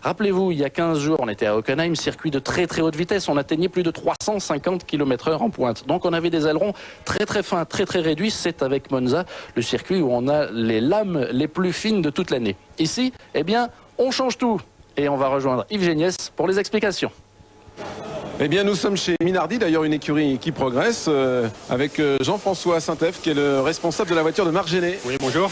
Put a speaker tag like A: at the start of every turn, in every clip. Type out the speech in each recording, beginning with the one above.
A: Rappelez-vous, il y a 15 jours, on était à Hockenheim, circuit de très très haute vitesse. On atteignait plus de 350 km/h en pointe. Donc on avait des ailerons très très fins, très très réduits. C'est avec Monza, le circuit où on a les lames les plus fines de toute l'année. Ici, eh bien, on change tout. Et on va rejoindre Yves Géniès pour les explications.
B: Eh bien, nous sommes chez Minardi, d'ailleurs une écurie qui progresse, avec Jean-François Saint-Ef, qui est le responsable de la voiture de Marc Géné.
C: Oui, bonjour.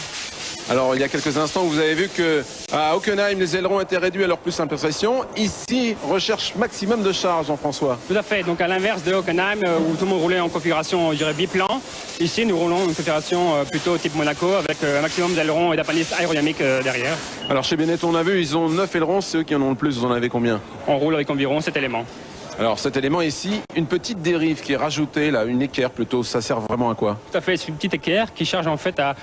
B: Alors, il y a quelques instants, vous avez vu qu'à Hockenheim, les ailerons étaient réduits à leur plus simple pression. Ici, recherche maximum de charge, Jean-François.
C: Tout à fait. Donc, à l'inverse de Hockenheim, où tout le monde roulait en configuration, je dirais, biplan, ici, nous roulons une configuration plutôt type Monaco, avec un maximum d'ailerons et d'appendices aérodynamiques derrière.
B: Alors, chez Benetton, on a vu, ils ont 9 ailerons. C'est eux qui en ont le plus. Vous en avez combien?
C: On roule avec environ 7 éléments.
B: Alors cet élément ici, une petite dérive qui est rajoutée, là, une équerre plutôt, ça sert vraiment à quoi?
C: Tout à fait, c'est une petite équerre qui charge en fait à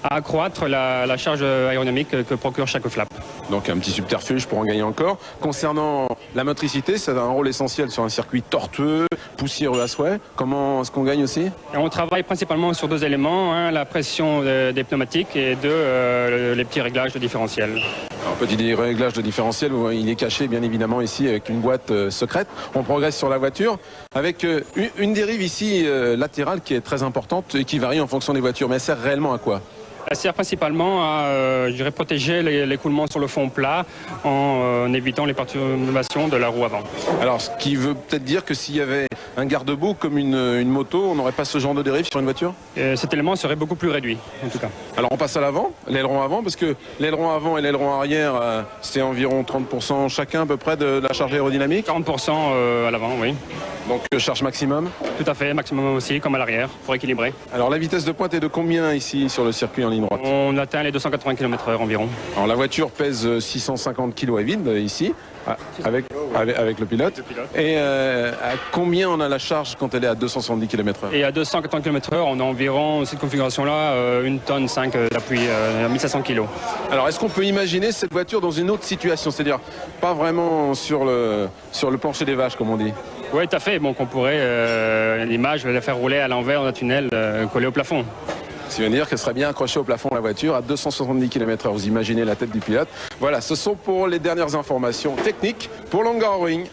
C: accroître la charge aérodynamique que procure chaque flap.
B: Donc un petit subterfuge pour en gagner encore. Concernant la motricité, ça a un rôle essentiel sur un circuit tortueux, poussiéreux à souhait. Comment est-ce qu'on gagne aussi?
C: Et on travaille principalement sur deux éléments, la pression des pneumatiques et les petits réglages de différentiel.
B: Alors petit réglage de différentiel, il est caché bien évidemment ici avec une boîte secrète. On progresse sur la voiture avec une dérive ici latérale qui est très importante et qui varie en fonction des voitures. Mais elle sert réellement à quoi?
C: Elle sert principalement à protéger l'écoulement sur le fond plat en évitant les perturbations de la roue avant.
B: Alors, ce qui veut peut-être dire que s'il y avait un garde-boue comme une moto, on n'aurait pas ce genre de dérive sur une voiture?
C: Cet élément serait beaucoup plus réduit, en tout cas.
B: Alors, on passe à l'avant, l'aileron avant, parce que l'aileron avant et l'aileron arrière, c'est environ 30% chacun à peu près de la charge aérodynamique.
C: 40% à l'avant, oui.
B: Donc, charge maximum?
C: Tout à fait, maximum aussi, comme à l'arrière, pour équilibrer.
B: Alors, la vitesse de pointe est de combien ici sur le circuit en ligne droite?
C: On atteint les 280 km/h environ.
B: Alors, la voiture pèse 650 kg et vide ici, avec le pilote. Et à combien on a la charge quand elle est à 270 km/h?
C: Et à 280 km/h, on a environ, cette configuration-là, 1,5 tonne d'appui, 1500 kg.
B: Alors, est-ce qu'on peut imaginer cette voiture dans une autre situation? C'est-à-dire, pas vraiment sur le plancher des vaches, comme on dit?
C: Oui, tout à fait. Donc, on pourrait, l'image, la faire rouler à l'envers dans un tunnel collé au plafond.
B: Ce qui veut dire qu'elle serait bien accrochée au plafond la voiture à 270 km/h. Vous imaginez la tête du pilote. Voilà, ce sont pour les dernières informations techniques pour Hungaroring.